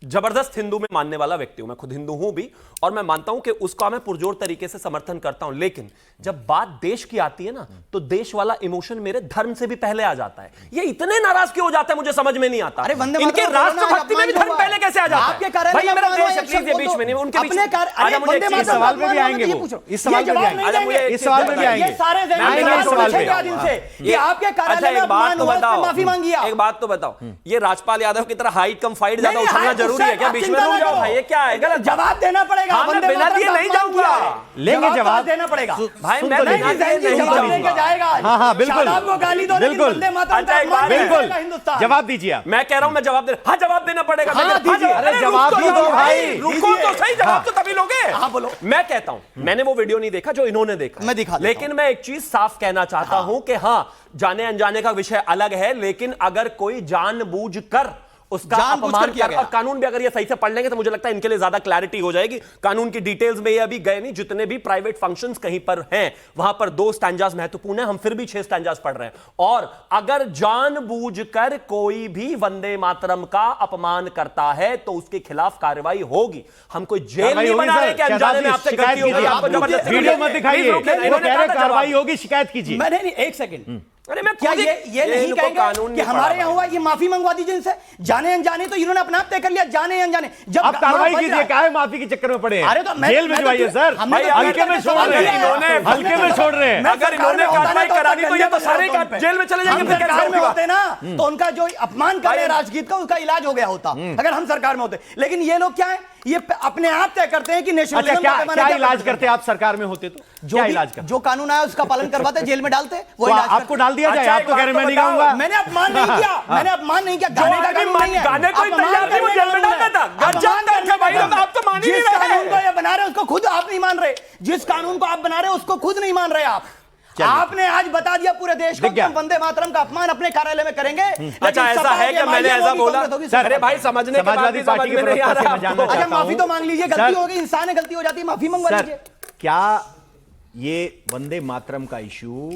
जबरदस्त हिंदू में मानने वाला व्यक्ति हूं, मैं खुद हिंदू हूं भी, और मैं मानता हूं कि उसका मैं पुरजोर तरीके से समर्थन करता हूं। लेकिन जब बात देश की आती है ना, तो देश वाला इमोशन मेरे धर्म से भी पहले आ जाता है। ये इतने नाराज क्यों हो जाते हैं, मुझे समझ में नहीं आता। अरे वंदे इनके मातरम राष्ट्रभक्ति में भी धर्म पहले कैसे आ जाता है? आपके कार्यालय भाई में मेरा अपमान देश हुआ, है, प्लीज ये बीच में नहीं, उनके बीच में अरे मुझे एक चीज इस सवाल पे भी आएंगे वो, इस सवाल पे भी आएंगे, इस सवाल पे भी आएंगे, ये सारे आएंगे इस सवाल पे। ये आपके कार्यालय में अपमान हुआ, इसमें माफी मांगी आप। एक बात तो बताओ, ये राजपाल यादव की तरह हाइट कम फाइट ज्यादा उछलना जरूरी है क्या? बीच में रुक जाओ भाई, ये क्या है? गलत जवाब देना पड़ेगा। हाँ, मैं बिना दिए नहीं जाऊंगा। लेंगे जवाब देना पड़ेगा भाई, मैं बिना दिए नहीं जवाब जाऊंगा। लेके जाएगा। हाँ हाँ बिल्कुल शादाब को गाली दो, लेकिन बिल्कुल वंदे मातरम का अपमान बिल्कुल करेगा हिंदुस्तान। जवाब दीजिए आप। मैं कह रहा हूं, मैं जवाब दे, हाँ जवाब देना पड़ेगा। हाँ, मैं- दीजिए। जवाब- अरे जवाब रुको ही दो तो भाई। रुको तो सही, जवाब हाँ। तो तभी लोगे। हाँ, बोलो। मैं कहता हूं, मैंने वो वीडियो नहीं देखा जो इन्होंने देखा, मैं दिखा देता लेकिन मैं एक चीज साफ कहना चाहता हूं कि हाँ, जाने अनजाने का विषय अलग है, लेकिन अगर कोई जानबूझकर उसका जानबूझकर अपमान किया कर, गया। और कानून भी अगर ये सही से पढ़ लेंगे तो मुझे लगता है इनके लिए ज्यादा क्लैरिटी हो जाएगी। कानून की डिटेल्स में ये अभी गए नहीं, जितने भी प्राइवेट फंक्शंस कहीं पर हैं वहां पर 2 स्टैंजास महत्वपूर्ण है, हम फिर भी 6 स्टैंजास पढ़ रहे हैं। और अगर जानबूझकर कोई भी वंदे मातरम का अपमान करता है तो उसके खिलाफ कार्रवाई होगी। हम कोई जेल कार्रवाई नहीं होगी बना रहे सर, कि अनजाने में शहजाद आपसे जी, गलती हो गई, शिकायत आपको कीजिए। जबरदस्ती वीडियो करनी मत है। दिखाइए, प्लीज रुक जाइए, वो इन्होंने कह कहा रहे था कार्रवाई जवाब। होगी, शिकायत कीजिए। मैं नहीं, एक सेकंड, अरे मैं क्या खुद ही- ये नहीं इनको कहेंगे कानून कि नहीं हमारे पढ़ा यहाँ हुआ, ये माफी मंगवा दीजिए इनसे? जाने अनजाने तो इन्होंने अपना आप तय कर लिया, जाने अनजाने। जब आप कार्रवाई बच रहा कीजिए, है। क्या है माफी के चक्कर में पड़े हैं? अरे तो मैं- जेल मैं तो- भिजवाइए सर, हमने तो हल्के में छोड़ रहे हैं, इन्होंने- हल्के में छोड़ रहे हैं। मैं अगर सरकार इन्होंने में होता कार्रवाई ना तो करानी तो ये तो सारे उनका पे। जेल में चले जाएंगे, हम फिर कैसे सरकार में होगा? होते ना तो उनका जो अपमान कर रहे हैं भाई- राजगीत का, उसका इलाज हो गया होता अगर हम सरकार में होते। लेकिन ये लोग क्या है, ये अपने आप तय करते हैं कि अच्छा, नेशनलिज्म क्या का पैमाना क्या क्या इलाज करते हैं। करते आप सरकार में होते तो? जो क्या भी- इलाज करते? जो कानून आया उसका पालन करवाते, जेल में डालते, वो तो इलाज आपको करते। डाल दिया जाए, अच्छा, आप एक तो कह रहे बात मैं नहीं तो कहूंगा। मैंने अपमान नहीं किया, मैंने अपमान नहीं किया। गाने का कानून नहीं है। गाने को ही अपमान तैयार नहीं, वो करने जेल में का डालता था। कानून है। गजब अपमान तक है भाई, करने का आप तो मान ही जिस नहीं रहे। कानून को ये बना रहे उसको खुद आप नहीं मान रहे, जिस कानून को आप बना रहे उसको खुद नहीं मान रहे आप। आपने आज बता दिया पूरे देश को कि हम वंदे मातरम का अपमान अपने कार्यालय में करेंगे। अच्छा, ऐसा है कि मैंने ऐसा बोला? अरे भाई, समझने के बाद समाजवादी भी पार्टी समझ के में नहीं आ प्रवक्ता से रहा मैं जानना आपको। अच्छा, चाहता माफी हूं। तो मांग लीजिए, सर- गलती हो गई, इंसान है, गलती हो जाती है, माफी मंगवा सर, लीजिए। क्या ये वंदे मातरम का इशू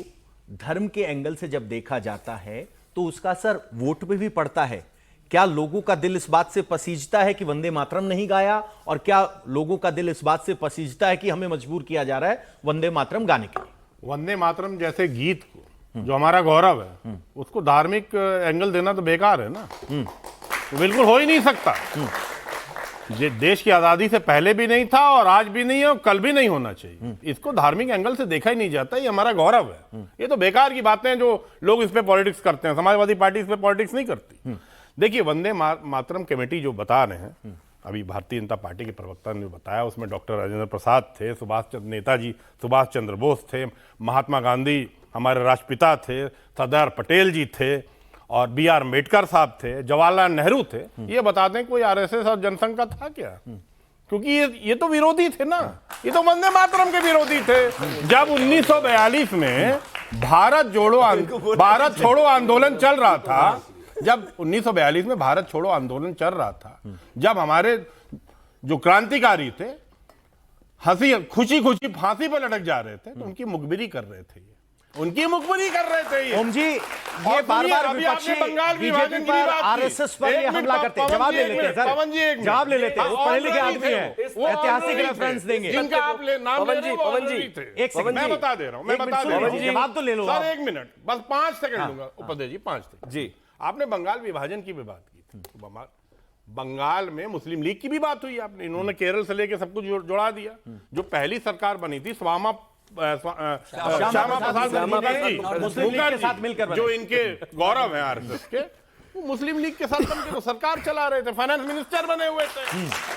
धर्म के एंगल से जब देखा जाता है तो उसका असर वोट पे भी पड़ता है? क्या लोगों का दिल इस बात से पसीजता है कि वंदे मातरम नहीं गाया, और क्या लोगों का दिल इस बात से पसीजता है कि हमें मजबूर किया जा रहा है वंदे मातरम गाने के लिए? वंदे मातरम जैसे गीत को, जो हमारा गौरव है, उसको धार्मिक एंगल देना तो बेकार है ना। तो बिल्कुल हो ही नहीं सकता। ये देश की आजादी से पहले भी नहीं था, और आज भी नहीं है, और कल भी नहीं होना चाहिए। इसको धार्मिक एंगल से देखा ही नहीं जाता, ये हमारा गौरव है। ये तो बेकार की बातें हैं जो लोग इस पे पॉलिटिक्स करते हैं। समाजवादी पार्टी इस पे पॉलिटिक्स नहीं करती। देखिए, वंदे मातरम कमेटी जो बता रहे हैं, अभी भारतीय जनता पार्टी के प्रवक्ता ने बताया, उसमें डॉक्टर राजेंद्र प्रसाद थे, नेताजी सुभाष चंद्र बोस थे, महात्मा गांधी हमारे राष्ट्रपिता थे, सरदार पटेल जी थे, और बी आर अम्बेडकर साहब थे, जवाहरलाल नेहरू थे। ये बताते हैं कोई आरएसएस और जनसंघ का था क्या? क्योंकि ये तो विरोधी थे ना, ये तो वंदे मातरम के विरोधी थे। जब 1942 में भारत छोड़ो आंदोलन चल रहा था, जब 1942 में भारत छोड़ो आंदोलन चल रहा था, जब हमारे जो क्रांतिकारी थे खुशी खुशी फांसी पर लटक जा रहे थे, तो उनकी मुखबिरी कर रहे थे, ये ओम जी, ये बार बार विपक्षी बीजेपी पर आरएसएस पर ये हमला करते हैं। जवाब ले लेते हैं सर, पवन जी, एक जवाब ले लेते हैं, वो पढ़े लिखे आदमी हैं, ऐतिहासिक रेफरेंस देंगे। जिनका आप नाम ले रहे हो, वो पवन जी, ऑलरेडी थे। एक सेकंड, मैं बता दे रहा हूं, एक मिनट सुन लीजिए, जवाब तो ले लो आप। सर 1 मिनट, बस 5 सेकंड लूंगा। उपाध्याय जी 5 सेकंड। जी, आपने बंगाल विभाजन की भी बात की थी, तो बंगाल में मुस्लिम लीग की भी बात हुई आपने, इन्होंने केरल से लेके सब कुछ जोड़ा दिया। जो पहली सरकार बनी थी श्यामा प्रसाद मुस्लिम लीग के साथ मिलकर जो इनके गौरव है आरएसएस के, वो मुस्लिम लीग के साथ मिलकर वो सरकार चला रहे थे, फाइनेंस मिनिस्टर बने हुए थे।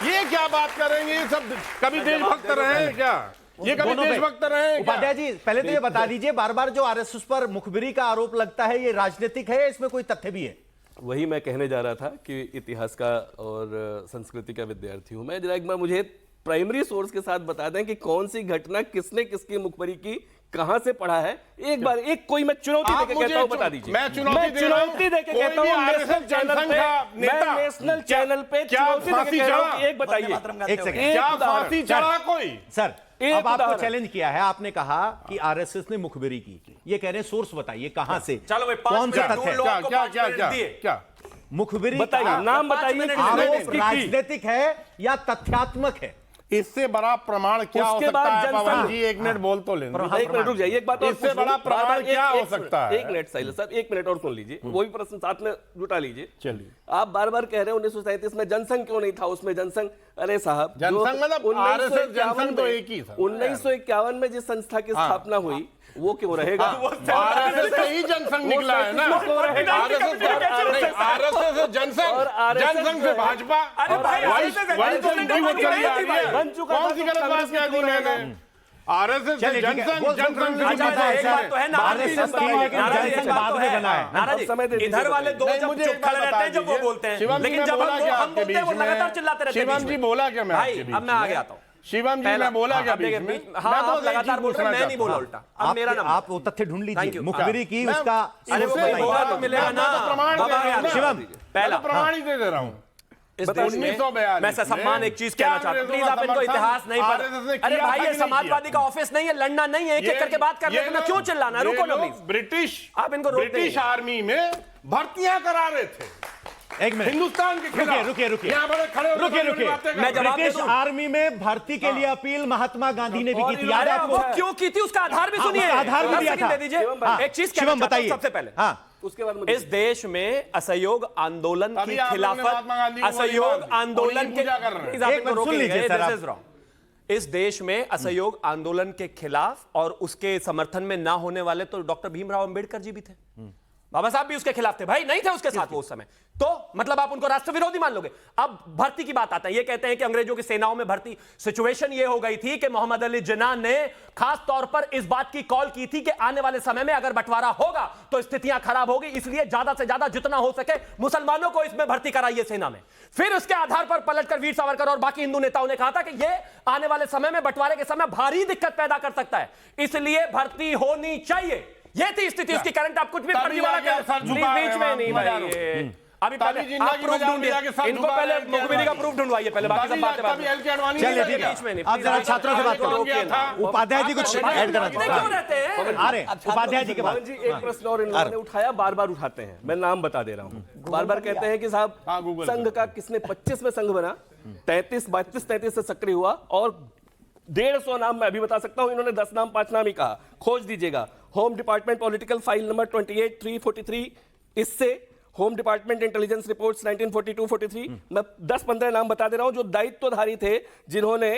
ये क्या बात करेंगे? ये सब कभी देशभक्त रहे हैं क्या? ये कभी देशभक्त रहे हैं क्या? उपाध्याय जी, पहले तो ये बता दीजिए, बार बार जो आरएसएस पर मुखबिरी का आरोप लगता है, ये राजनीतिक है, इसमें कोई तथ्य भी है? वही मैं कहने जा रहा था कि इतिहास का और संस्कृति का विद्यार्थी हूं मैं। जरा एक बार मुझे प्राइमरी सोर्स के साथ बता दें कि कौन सी घटना किसने किसकी मुखबरी की, कहां से पढ़ा है। एक बार एक कोई मैं चुनौती देके कहता हूं, बता दीजिए। मैं चुनौती देके कहता हूं, नेशनल चैनल पे, मैं नेशनल चैनल पे चुनौती देके कह रहा हूं, एक बताइए, एक सेकंड, क्या फांसी चढ़ा कोई? सर एक अब आपको उदाहरण। चैलेंज किया है, आपने कहा कि आरएसएस ने मुखबिरी की, ये कह रहे हैं सोर्स बताइए कहां से, चलो भाई, 5 कौन सा मिनट तथ्य? ढूंढ लो। आपको 5 मिनट दिए। क्या मुखबिरी बताइए, का नाम बताइए किसने आरोप की? राजनीतिक है या तथ्यात्मक है? इससे बड़ा प्रमाण क्या हो उसके सकता बाद है? जनसंघ- पवन जी एक मिनट बोल तो लेंगे। एक मिनट रुक जाइए, एक बात और इससे पूछ लूं। बड़ा प्रमाण बार-बार क्या हो एक सकता है? एक मिनट साइलेंस साहब, एक मिनट और सुन लीजिए, वही प्रश्न साथ में जुटा लीजिए। चलिए। आप बार बार कह रहे हैं 1937 में जनसंघ क्यों नहीं था उसमें? जनसंघ, अरे साहब, जनसंघ मतलब RSS जनसंघ तो एक ही था। 1951 में जिस संस्था की स्थापना हुई वो क्यों रहेगा? आरएसएस से ही जनसंघ निकला है ना। आरएसएस से जनसंघ, जनसंघ से भाजपा, वही तो इनकी वो चली आ रही है। बन चुका कौन सी गलत बात कह दी मैंने? आरएसएस से चलिए, ठीक है। जनसंघ, वो जनसंघ से अच्छा, भाजपा। एक बात तो है, आरएसएस की, लेकिन जनसंघ बाद में बना है। नाराज समय दे दीजिए, इधर वाले दो नहीं, जब मुझे चुप एक बात खड़े रहते हैं जब वो बता बोलते हैं, दीजिए। शिवम जी, लेकिन मैं जब बोला क्या हम आपके बोलते हैं वो बीच में? लगातार चिल्लाते रहते हैं शिवम बीच जी में। बोला क्या मैं भाई, आपके बीच अब मैं आगे में? आता हूँ। शिवम जी पहला- मैं बोला हाँ, क्या अब देखिए, बीच में? हाँ, मैं तो आप एक चीज लगातार बोल रहे हैं, पूछना मैं नहीं बोला चाहता उल्टा। अब मेरा नंबर। आप वो तथ्य ढूंढ लीजिए, Thank you। मुखबिरी की मैं- उसका अरे वो उससे भाई बताइए। होगा तो मिलेगा ना। मैं तो प्रमाण दे बाबा रहा हूं यार, ना। शिवम, मैं पहला, तो प्रमाण ही दे रहा हूं। इस देश में 1942 मैं सम्मान एक चीज कहना चाहता हूं, प्लीज आप इनको समर्थन इतिहास नहीं RSS ने पढ़। अरे किया भाई था ये कि नहीं समाजवादी किया? का ऑफिस नहीं है, लड़ना नहीं है, एक एक करके बात कर रहे हैं, क्यों चिल्लाना है? रुको ना प्लीज। ब्रिटिश, आप इनको रोक ब्रिटिश देंगे। आर्मी में भर्तियां करा रहे थे एक मिनट, हिंदुस्तान के खिलाफ। रुकिए। यहाँ पर खड़े होकर रुकिए बड़ी बातें कर मैं रहे हैं। जवाब दे ब्रिटिश दूं। आर्मी में भर्ती के लिए अपील महात्मा गांधी ने भी की थी, याद अरे है वो आपको? क्यों की थी उसका आधार भी हाँ, सुनिए। उसका आधार भी दस दिया सेकंड था। दे दीजिए। हाँ, एक चीज कहना शिवम चाहता हूं बताइए सबसे पहले। हाँ, उसके बाद मुझे इस देश में असहयोग आंदोलन अभी की आप लोगों ने महात्मा खिलाफत, गांधी को असहयोग गोली मार दी। आंदोलन उन्हीं की पूजा कर रहे हैं। Please आप एक इनको मिनट सुन रोकेंगे, लीजिए सर this आप। is wrong। इस देश में असहयोग आंदोलन के खिलाफ और उसके समर्थन में ना होने वाले तो डॉक्टर भीमराव अंबेडकर जी भी थे। बाबा साहब भी उसके खिलाफ थे, भाई नहीं थे उसके साथ वो उस समय। तो मतलब आप उनको राष्ट्र विरोधी मान लोगे? अब भर्ती की बात आता है, ये कहते हैं कि अंग्रेजों की सेनाओं में भर्ती, सिचुएशन ये हो गई थी कि मोहम्मद अली जिन्ना ने खास तौर पर इस बात की कॉल की थी कि आने वाले समय में अगर बंटवारा होगा तो स्थितियां खराब होगी, इसलिए ज्यादा से ज्यादा जितना हो सके मुसलमानों को इसमें भर्ती कराइए सेना में। फिर उसके आधार पर पलटकर वीर सावरकर और बाकी हिंदू नेताओं ने कहा था कि यह आने वाले समय में बंटवारे के समय भारी दिक्कत पैदा कर सकता है, इसलिए भर्ती होनी चाहिए। ये थी स्थिति उसकी। करंट आप कुछ भी फर्जीवाड़ा कर, प्लीज बीच में नहीं भाई। अभी पहले आप प्रूफ ढूंढिए, इनको पहले मुखबिरी का प्रूफ ढूंढवाइए पहले, बाकी सब बातें बाद में। चलिए ठीक बीच में है, नहीं, आप जरा छात्रों से बात रोकिए ना। करो। उपाध्याय जी कुछ ऐड करना क्यों चाहते रहते हैं? हैं? आ रहे हैं, उपाध्याय जी के बाद। पवन जी, एक प्रश्न और इन लोगों ने उठाया, बार बार उठाते हैं, मैं नाम बता दे रहा हूं। बार बार कहते हैं कि हाँ, साहब गूगल संघ का किसने 25 में संघ बना, 33 से सक्रिय हुआ, और 150 नाम मैं अभी बता सकता हूं, इन्होंने 10 नाम 5 नाम ही कहा, खोज दीजिएगा। Home department political file number 28343, इससे होम डिपार्टमेंट इंटेलिजेंस रिपोर्ट्स 1942-43, मैं 10-15 नाम बता दे रहा हूं जो दायित्वधारी थे, जिन्होंने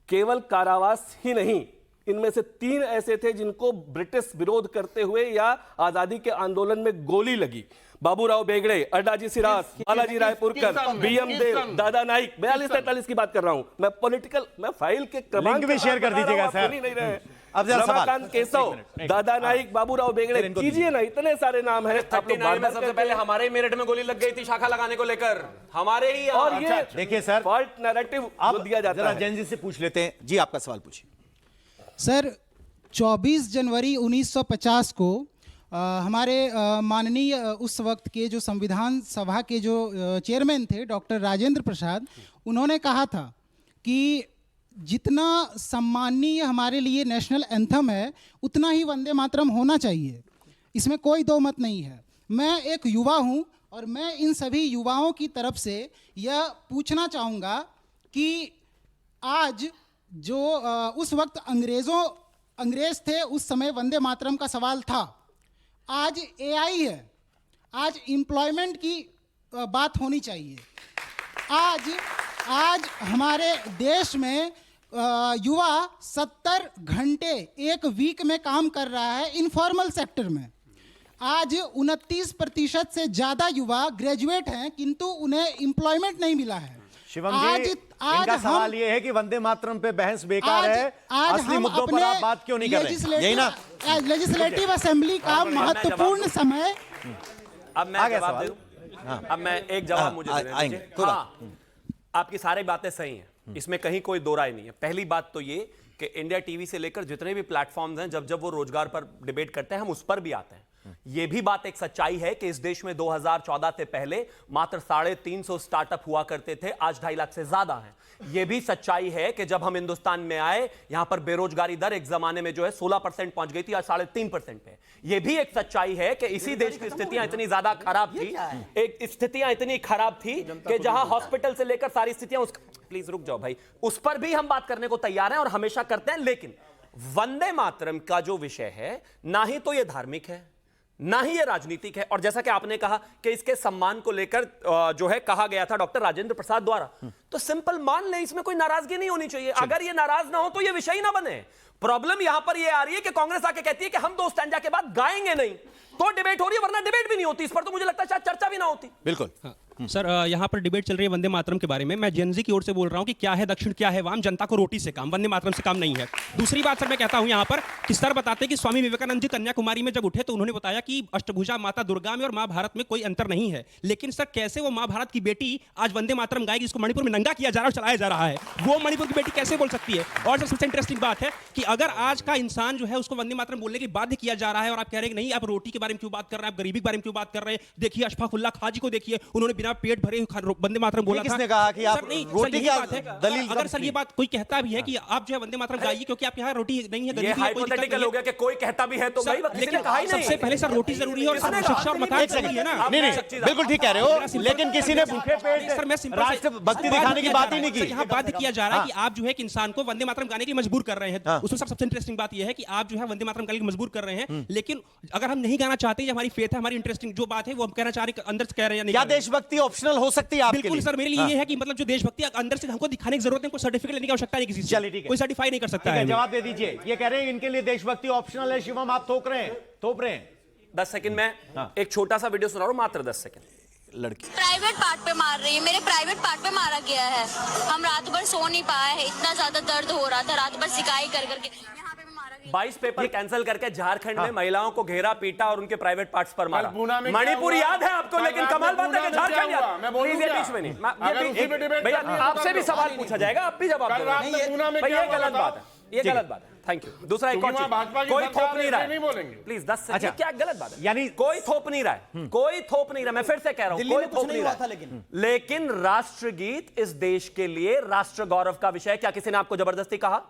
केवल कारावास ही नहीं, इनमें से 3 ऐसे थे जिनको ब्रिटिश विरोध करते हुए या आजादी के आंदोलन में गोली लगी। बाबूराव बेगड़े, अड्डाजी सिरास, बालाजी रायपुरकर, बीएम देव, दादा नाइक। 42-43 की बात कर रहा हूं मैं। पॉलिटिकल, मैं फाइल के क्रमांक लिंक भी शेयर कर दीजिएगा आप सर। सुन ही नहीं रहे। अब जरा सवाल। रमाकांत केशव, दादा नाइक, बाबूराव बेगड़े, कीजिए ना, इतने सारे नाम हैं। आप लोग 39 में बार-बार सबसे कहते पहले हैं। हमारे ही मेरठ में गोली लग गई थी शाखा लगाने को लेकर, हमारे ही यहाँ। और ये देखिए सर, फॉल्ट नैरेटिव आप जो दिया जाता जरा है। जैन जी से पूछ लेते हैं। जी आपका सवाल पूछिए। सर, 24 जनवरी 1950 को हमारे माननीय उस वक्त के जो संविधान सभा के जो चेयरमैन थे डॉक्टर राजेंद्र प्रसाद, उन्होंने कहा था कि जितना सम्माननीय हमारे लिए नेशनल एंथम है उतना ही वंदे मातरम होना चाहिए, इसमें कोई दो मत नहीं है। मैं एक युवा हूं और मैं इन सभी युवाओं की तरफ से यह पूछना चाहूँगा कि आज जो उस वक्त अंग्रेज थे, उस समय वंदे मातरम का सवाल था, आज एआई है, आज एम्प्लॉयमेंट की बात होनी चाहिए। आज हमारे देश में युवा 70 घंटे एक वीक में काम कर रहा है इनफॉर्मल सेक्टर में। आज 29% से ज़्यादा युवा ग्रेजुएट हैं किंतु उन्हें एम्प्लॉयमेंट नहीं मिला है। शिवम जी, इनका सवाल ये है कि वंदे मातरम पे बहस बेकार है, असली मुद्दों पर आप बात क्यों नहीं कर रहे? यही ना? लेजिस्लेटिव असेंबली का महत्वपूर्ण समय। अब मैं जवाब दे दूं। अब मैं एक जवाब मुझे देने दीजिए। हाँ, आपकी सारी बातें सही हैं, इसमें कहीं कोई दो राय नहीं है। पहली बात तो ये कि इंडिया टीवी से लेकर जितने भी प्लेटफॉर्म्स हैं, जब जब वो रोजगार पर डिबेट करते हैं हम उस पर भी आते हैं। यह भी बात एक सच्चाई है कि इस देश में 2014 से पहले मात्र 350 स्टार्टअप हुआ करते थे, आज 2.5 लाख से ज्यादा हैं। यह भी सच्चाई है कि जब हम हिंदुस्तान में आए, यहां पर बेरोजगारी दर एक जमाने में जो है 16% पहुंच गई थी, आज 3.5% पे। यह भी एक सच्चाई है कि इसी देश की स्थितियां इतनी ज्यादा खराब थी, एक स्थितियां इतनी खराब थी कि जहां हॉस्पिटल से लेकर सारी स्थितियां प्लीज रुक जाओ भाई, उस पर भी हम बात करने को तैयार हैं और हमेशा करते हैं। लेकिन वंदे मातरम का जो विषय है, ना ही तो यह धार्मिक है, ना ही ये राजनीतिक है, और जैसा कि आपने कहा कि इसके सम्मान को लेकर जो है कहा गया था डॉक्टर राजेंद्र प्रसाद द्वारा, तो सिंपल मान ले, इसमें कोई नाराजगी नहीं होनी चाहिए। अगर ये नाराज ना हो तो ये विषय ही ना बने। प्रॉब्लम यहां पर ये आ रही है कि कांग्रेस आके कहती है कि हम 2 स्टैंजा के बाद गाएंगे नहीं, तो डिबेट हो रही है, वरना डिबेट भी नहीं होती। इस पर तो मुझे लगता है शायद चर्चा भी ना होती। बिल्कुल। सर, यहाँ पर डिबेट चल रही है वंदे मातरम के बारे में। मैं जेनजी की ओर से बोल रहा हूँ कि क्या है दक्षिण, क्या है वाम, जनता को रोटी से काम, वंदे मातरम से काम नहीं है। दूसरी बात सर, मैं कहता हूँ यहाँ पर कि सर बताते हैं कि स्वामी विवेकानंद जी कन्याकुमारी में जब उठे तो उन्होंने बताया कि अष्टभुजा माता दुर्गा में और माँ भारत में कोई अंतर नहीं है। लेकिन सर, कैसे वो माँ भारत की बेटी आज वंदे मातरम गाएगी, जिसको मणिपुर में नंगा किया जा रहा है और चलाया जा रहा है, वो मणिपुर की बेटी कैसे बोल सकती है? और सर, सबसे इंटरेस्टिंग बात है कि अगर आज का इंसान जो है उसको वंदे मातरम बोलने के लिए बाध्य किया जा रहा है और आप कह रहे हैं कि नहीं, आप रोटी के बारे में क्यों बात कर रहे हैं, आप गरीबी के बारे में क्यों बात कर रहे हैं? देखिए अशफाक उल्लाह खां जी को देखिए, उन्होंने बिना पेट भरे वंदे मातरम बोला था। किसने कहा कि आप सर, नहीं, रोटी सर, की यही बात है। दलील अगर सर ये बात कोई कहता भी है कि आप जो है वंदे मातरम गाइए क्योंकि आपके यहाँ रोटी नहीं है, ये गरीबी है, कोई दिक्कत हाइपोथेटिकल नहीं हो है। गया कि कोई कहता भी है तो भाई, किसी ने लेकिन कहा ही नहीं। सबसे पहले सर रोटी जरूरी है और किसने शिक्षा कहा? और मकान जरूरी है ना। नहीं नहीं, बिल्कुल ठीक कह रहे हो, लेकिन किसी ने भूखे पेट सर, मैं सिंपल से- राष्ट्रभक्ति दिखाने की बात ही नहीं की। यहाँ बात किया जा रहा है कि आप जो है कि इंसान को वंदे मातरम गाने के लिए मजबूर कर रहे हैं। उसमें सबसे इंटरेस्टिंग बात यह है कि आप जो है वंदे मातरम गाने के लिए मजबूर कर रहे हैं, लेकिन अगर हम नहीं गाना चाहते, हमारी फेथ है, हमारी इंटरेस्टिंग जो बात है वो हम कहना चाह रहे हैं, अंदर से कह रहे हैं, क्या देशभक्ति ऑप्शनल हो सकती है आपके लिए? बिल्कुल सर, मेरे लिए ये है कि मतलब जो देशभक्ति अंदर से हमको दिखाने की जरूरत है, कोई सर्टिफिकेट लेने की आवश्यकता नहीं किसी से। चलिए, ठीक है। कोई सर्टिफाई नहीं कर सकता है। जवाब दे दीजिए। ये कह रहे हैं इनके लिए देशभक्ति ऑप्शनल है। शिवम, आप थोप रहे हैं। 10 सेकंड में एक छोटा सा वीडियो सुना रहा हूं, मात्र 10 सेकंड। लड़की प्राइवेट पार्ट पे मार रही है, मेरे प्राइवेट पार्ट पे मारा गया है। हम रात भर सो नहीं पाए हैं, इतना ज्यादा दर्द हो रहा था, रात भर सिकाई कर करके यहाँ पे भी मारा गया। 22 पेपर कैंसिल करके झारखंड में महिलाओं को घेरा, पीटा और उनके प्राइवेट पार्ट्स पर मारा। पूना में क्या मणिपुर हुआ? याद है आपको, कल लेकिन रात कमाल में बात है कि पूना में क्या झारखंड हुआ? याद। मैं बोलूं प्लीज, ये क्या? बीच में नहीं। अगर उसी पे डिबेट भैया, करनी है तो आपसे कर भी लो, सवाल नहीं, पूछा जाएगा, आप भी जवाब कल दो। रात में पूना में भैया, क्या ये गलत हुआ बात है, ये गलत बात है। Thank you. दूसरा एक और क्योंकि चीज, वहाँ भाजपा की कोई सरकार थोप नहीं ऐसे रहा है, नहीं बोलेंगे। Please 10 second. अच्छा। ये क्या गलत बात है? यानी कोई थोप नहीं रहा है, कोई थोप नहीं रहा। मैं फिर से कह रहा हूं, दिल्ली कोई में कुछ थोप नहीं नहीं हुआ रहा था, है। लेकिन राष्ट्रगीत इस देश के लिए राष्ट्र गौरव का विषय है। क्या किसी ने आपको जबरदस्ती कहा?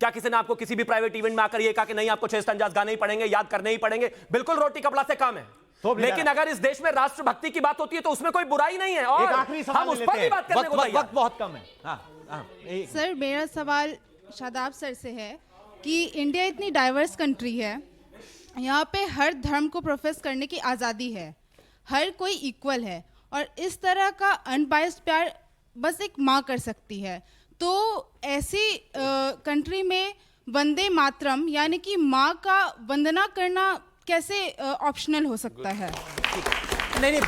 क्या किसी ने आपको किसी भी प्राइवेट इवेंट में आकर ये कहा कि नहीं, आपको 6 स्टैंजास गाने ही पड़ेंगे, याद करने ही पड़ेंगे? बिल्कुल, रोटी कपड़ा से काम है। लेकिन अगर इस देश में राष्ट्रभक्ति की बात होती है तो उसमें कोई बुराई नहीं है, और एक आखिरी सवाल हम उस ले पर लेते भी हैं। बात करने को तैयार। वक्त बहुत कम है। सर, मेरा सवाल शादाब सर से है कि इंडिया इतनी डाइवर्स कंट्री है, यहाँ पे हर धर्म को प्रोफेस करने की आज़ादी है, हर कोई इक्वल है, और इस तरह का अनबायस्ड प्यार बस एक माँ कर सकती है। तो ऐसी कंट्री में वंदे मातरम यानी कि माँ का वंदना करना कैसे ऑप्शनल हो सकता है? नहीं नहीं,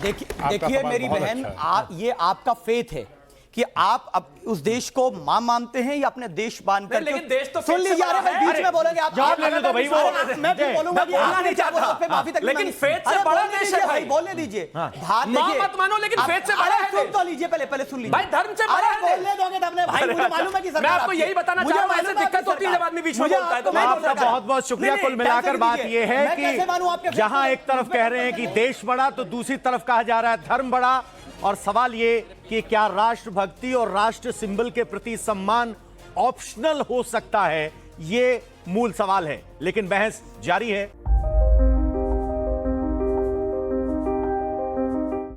देखिए सवाल मेरी बहुत बहन, अच्छा है। आप ये आपका फेथ है कि आप अब उस देश को मां मानते हैं या अपने देश मान कर। लेकिन देश तो सुन फेथ से लीजिए, अरे बड़ा भाई है। बीच में बोलेंगे आप, जवाब लेने दो भाई, वो मैं भी बोलूंगा कि बोलना आपने नहीं क्या बोला, चाहता। उस पे माफी तक लेकिन नहीं फेथ से अरे बड़ा बोलने देश दीजिए है भाई, भाई। बोलने दीजिए। मां मत मानो, लेकिन फेथ से बड़ा है सुन देश। तो लीजिए, पहले सुन लीजिए भाई, धर्म से बड़ा अरे है देश। बोलने दोगे तब भाई, मुझे मालूम है कि मैं आपको यही बताना चाह रहा हूं, ऐसे दिक्कत होती है जब आदमी बीच में बोलता है तो। आपका बहुत बहुत शुक्रिया। कुल मिलाकर बात यह है कि जहां एक तरफ कह रहे हैं कि देश बड़ा, तो दूसरी तरफ कहा जा रहा है धर्म बड़ा। और सवाल ये कि क्या राष्ट्रभक्ति और राष्ट्र सिंबल के प्रति सम्मान ऑप्शनल हो सकता है, ये मूल सवाल है। लेकिन बहस जारी है।